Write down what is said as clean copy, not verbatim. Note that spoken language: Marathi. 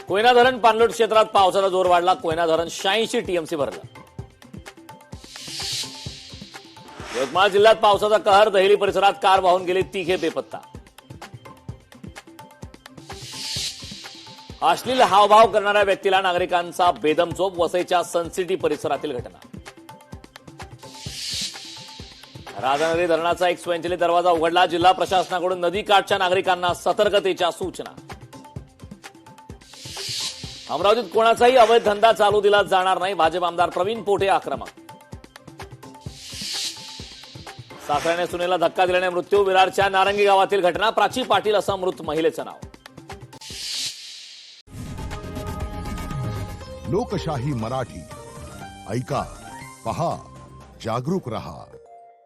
कोयना धरण पाणलोट क्षेत्रात पावसाचा जोर वाढला. कोयना धरण 86 टीएमसी भरलं. यवतमाळ जिल्ह्यात पावसाचा कहर. दहेली परिसरात कार वाहून गेली, तिघे बेपत्ता. अश्लील हावभाव करणाऱ्या व्यक्तीला नागरिकांचा बेदम चोप. वसईच्या सनसिटी परिसरातील घटना. राधानगरी धरणाचा एक स्वयंचलित दरवाजा उघडला. जिल्हा प्रशासनाकडून नदीकाठच्या नागरिकांना सतर्कतेच्या सूचना. अमरावतीत कोणाचाही अवैध धंदा चालू दिला जाणार नाही. भाजप आमदार प्रवीण पोटे आक्रमक. सासऱ्याने सुनेला धक्का दिल्याने मृत्यू. विरारच्या नारंगी गावातील घटना. प्राची पाटील असं मृत महिलेचं नाव. लोकशाही मराठी ऐका, पहा, जागरूक रहा.